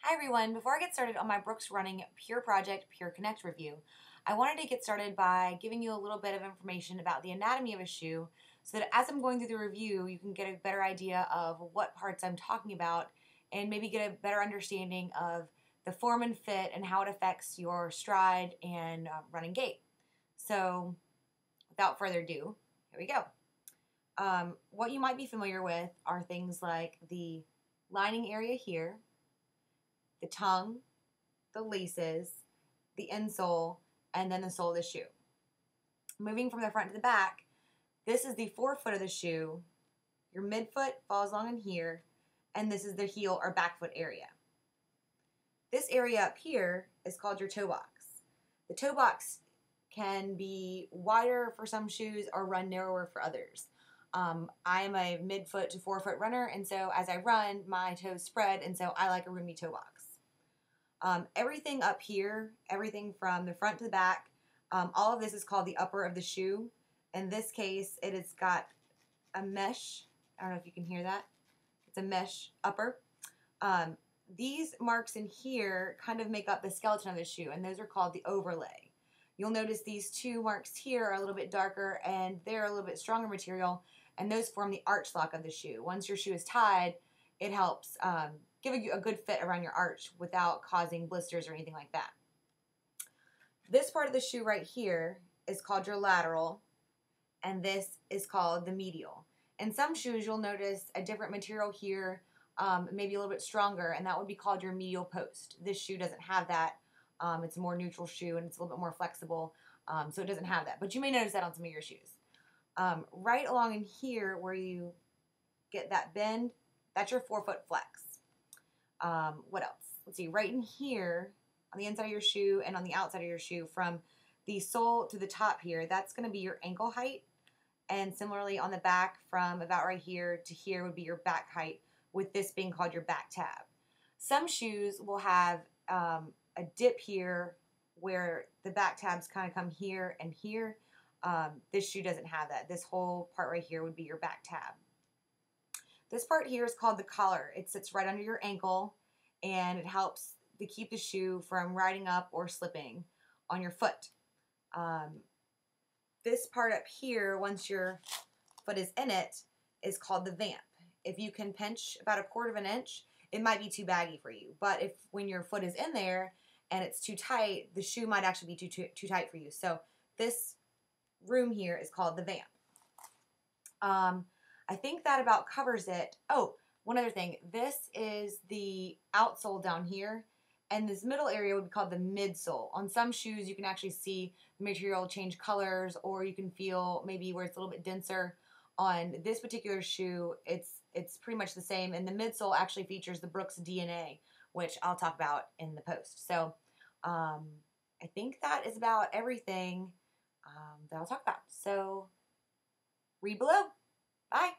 Hi everyone, before I get started on my Brooks Running PureProject Pure Connect review, I wanted to get started by giving you a little bit of information about the anatomy of a shoe so that as I'm going through the review, you can get a better idea of what parts I'm talking about and maybe get a better understanding of the form and fit and how it affects your stride and running gait. So without further ado, here we go. What you might be familiar with are things like the lining area here, the tongue, the laces, the insole, and then the sole of the shoe. Moving from the front to the back, this is the forefoot of the shoe. Your midfoot falls along in here, and this is the heel or back foot area. This area up here is called your toe box. The toe box can be wider for some shoes or run narrower for others. I am a midfoot to forefoot runner, and so as I run, my toes spread, and so I like a roomy toe box. Everything up here, everything from the front to the back, all of this is called the upper of the shoe. In this case, it has got a mesh. I don't know if you can hear that. It's a mesh upper. These marks in here kind of make up the skeleton of the shoe, and those are called the overlay. You'll notice these two marks here are a little bit darker, and they're a little bit stronger material, and those form the arch lock of the shoe. Once your shoe is tied, it helps give you a good fit around your arch without causing blisters or anything like that. This part of the shoe right here is called your lateral, and this is called the medial. In some shoes, you'll notice a different material here, maybe a little bit stronger, and that would be called your medial post. This shoe doesn't have that. It's a more neutral shoe, and it's a little bit more flexible, so it doesn't have that. But you may notice that on some of your shoes. Right along in here where you get that bend, that's your forefoot flex. What else? Let's see, right in here on the inside of your shoe and on the outside of your shoe from the sole to the top here, that's going to be your ankle height. And similarly on the back from about right here to here would be your back height, with this being called your back tab. Some shoes will have a dip here where the back tabs kind of come here and here. This shoe doesn't have that. This whole part right here would be your back tab. This part here is called the collar. It sits right under your ankle, and it helps to keep the shoe from riding up or slipping on your foot. This part up here, once your foot is in it, is called the vamp. If you can pinch about 1/4 of an inch, it might be too baggy for you. But if when your foot is in there and it's too tight, the shoe might actually be too tight for you. So this room here is called the vamp. I think that about covers it. Oh, one other thing. This is the outsole down here, and this middle area would be called the midsole. On some shoes, you can actually see the material change colors, or you can feel maybe where it's a little bit denser. On this particular shoe, it's pretty much the same, and the midsole actually features the Brooks DNA, which I'll talk about in the post. So I think that is about everything that I'll talk about. So read below. Bye.